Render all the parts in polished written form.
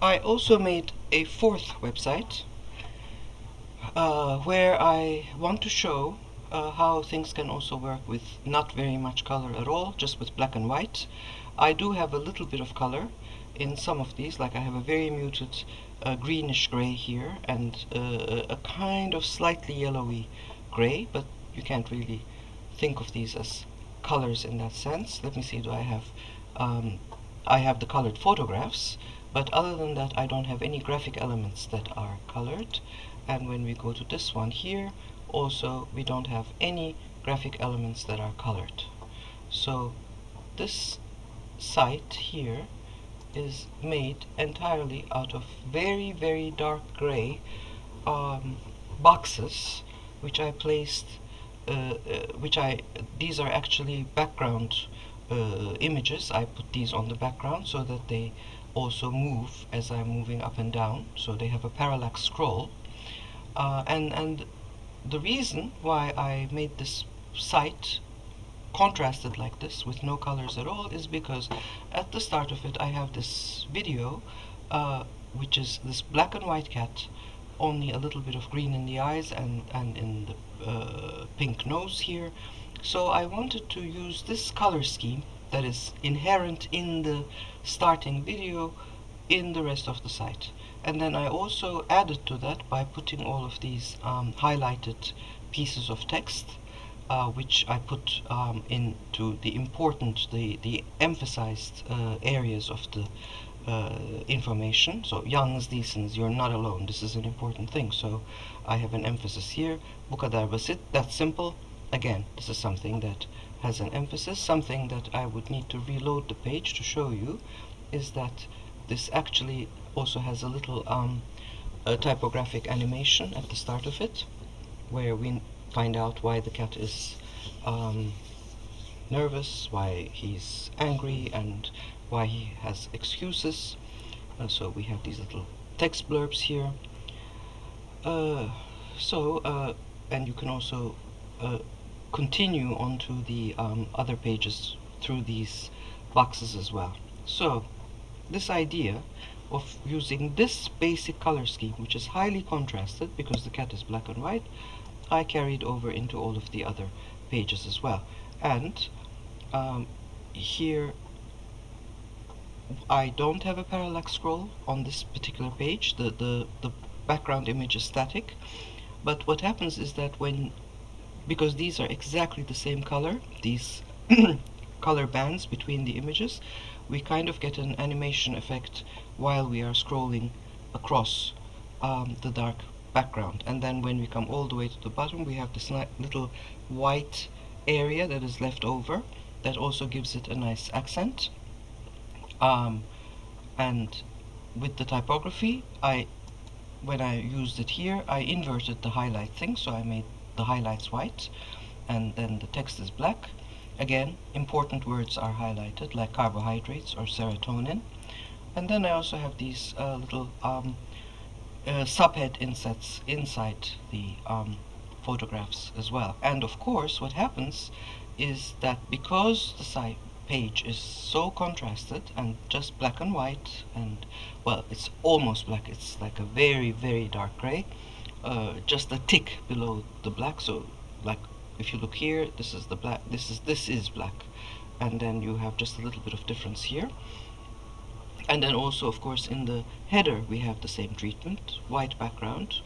I also made a fourth website where I want to show how things can also work with not very much color at all, just with black and white. I do have a little bit of color in some of these, like I have a very muted greenish gray here and a kind of slightly yellowy gray, but you can't really think of these as colors in that sense. Let me see, do I have the colored photographs, but other than that I don't have any graphic elements that are colored. And when we go to this one here, also we don't have any graphic elements that are colored. So this site here is made entirely out of very, very dark gray boxes, which I placed, these are actually background images. I put these on the background so that they also move as I'm moving up and down, so they have a parallax scroll. And the reason why I made this site contrasted like this with no colors at all is because at the start of it I have this video which is this black and white cat, only a little bit of green in the eyes and in the pink nose here. So I wanted to use this color scheme that is inherent in the starting video in the rest of the site. And then I also added to that by putting all of these highlighted pieces of text, which I put into the important, the emphasized areas of the information. So Yalnız değilsiniz, you're not alone, this is an important thing. So I have an emphasis here. Bu kadar basit, that's simple. Again, this is something that has an emphasis. Something that I would need to reload the page to show you is that this actually also has a little typographic animation at the start of it, where we find out why the cat is nervous, why he's angry, and why he has excuses. So we have these little text blurbs here. And you can also continue onto the other pages through these boxes as well. So this idea of using this basic color scheme, which is highly contrasted because the cat is black and white, I carried over into all of the other pages as well. And here I don't have a parallax scroll on this particular page. The background image is static. But what happens is that because these are exactly the same color, these color bands between the images, we kind of get an animation effect while we are scrolling across the dark background. And then when we come all the way to the bottom, we have this little white area that is left over that also gives it a nice accent. And with the typography, when I used it here, I inverted the highlight thing, so I made the highlights white and then the text is black. Again, important words are highlighted, like carbohydrates or serotonin. And then I also have these little subhead insets inside the photographs as well. And of course, what happens is that because the site page is so contrasted and just black and white, and well, it's almost black, it's like a very, very dark gray, just a tick below the black. So like if you look here, this is the black, this is black, and then you have just a little bit of difference here. And then also, of course, in the header we have the same treatment, white background,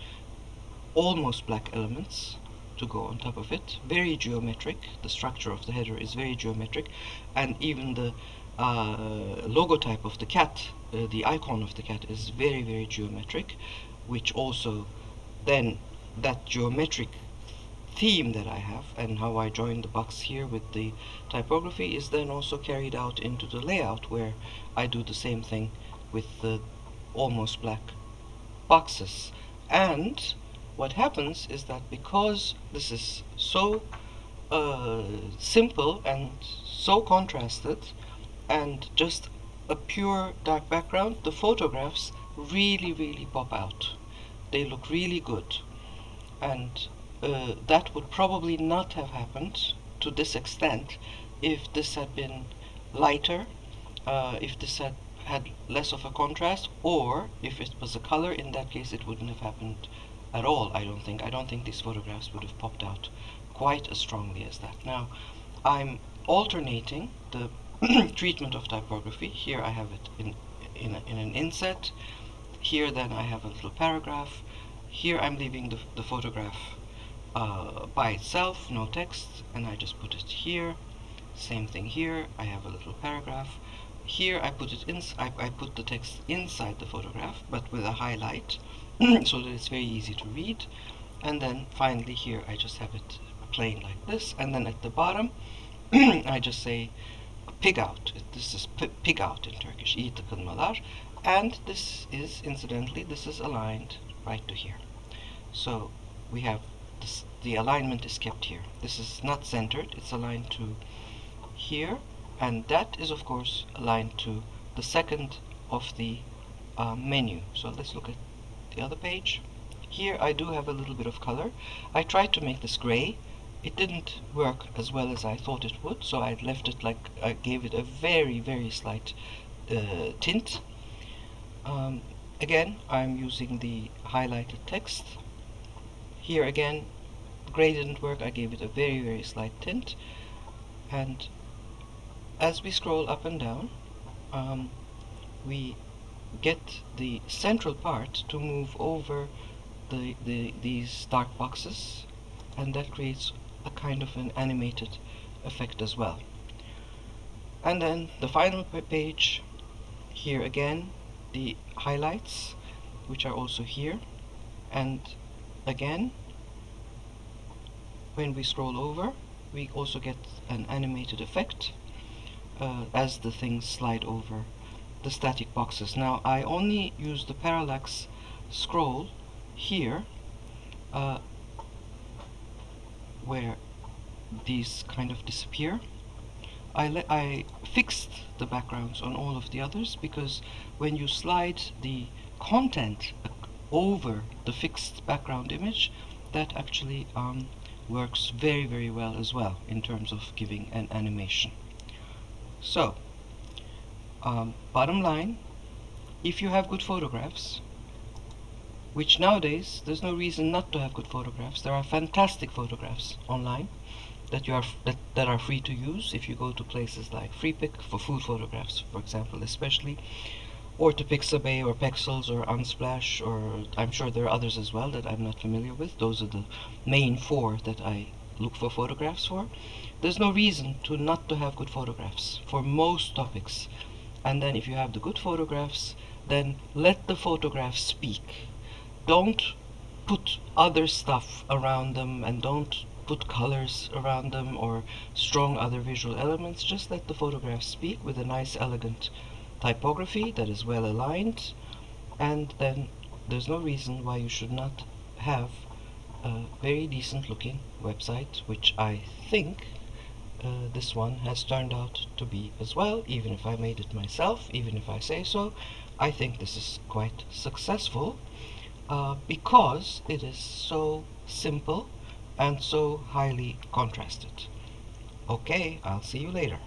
almost black elements to go on top of it, very geometric. The structure of the header is very geometric, and even the logotype of the cat, the icon of the cat, is very, very geometric, which also then that geometric theme that I have and how I join the box here with the typography is then also carried out into the layout, where I do the same thing with the almost black boxes. And what happens is that because this is so simple and so contrasted and just a pure dark background, the photographs really, really pop out. They look really good. And that would probably not have happened to this extent if this had been lighter, if this had had less of a contrast, or if it was a color, in that case it wouldn't have happened at all. I don't think these photographs would have popped out quite as strongly as that. Now I'm alternating the treatment of typography. Here I have it in an inset. Here then I have a little paragraph. Here I'm leaving the photograph by itself, no text, and I just put it here. Same thing here, I have a little paragraph. Here I put it I put the text inside the photograph, but with a highlight, so that it's very easy to read. And then finally here I just have it plain like this, and then at the bottom I just say pig out. This is pig out in Turkish, iyi tıkınmalar, and this is, incidentally, this is aligned right to here. So we have this, the alignment is kept here. This is not centered, it's aligned to here, and that is of course aligned to the second of the menu. So let's look at the other page. Here I do have a little bit of color. I tried to make this gray. It didn't work as well as I thought it would, so I left it like, I gave it a very, very slight tint. Again, I'm using the highlighted text. Here again, gray didn't work, I gave it a very, very slight tint. And as we scroll up and down, we get the central part to move over these dark boxes, and that creates a kind of an animated effect as well. And then the final page, here again the highlights, which are also here, and again when we scroll over we also get an animated effect as the things slide over the static boxes. Now I only use the parallax scroll here where these kind of disappear. I fixed the backgrounds on all of the others, because when you slide the content over the fixed background image, that actually works very, very well as well in terms of giving an animation. So bottom line, if you have good photographs, which nowadays there's no reason not to have good photographs, there are fantastic photographs online that are free to use if you go to places like Freepik for food photographs, for example, especially, or to Pixabay or Pexels or Unsplash, or I'm sure there are others as well that I'm not familiar with. Those are the main four that I look for photographs for. There's no reason to not to have good photographs for most topics. And then if you have the good photographs, then let the photographs speak. Don't put other stuff around them, and don't put colors around them or strong other visual elements. Just let the photographs speak with a nice elegant typography that is well aligned, and then there's no reason why you should not have a very decent looking website, which I think this one has turned out to be as well. Even if I made it myself, even if I say so, I think this is quite successful because it is so simple and so highly contrasted. Okay, I'll see you later.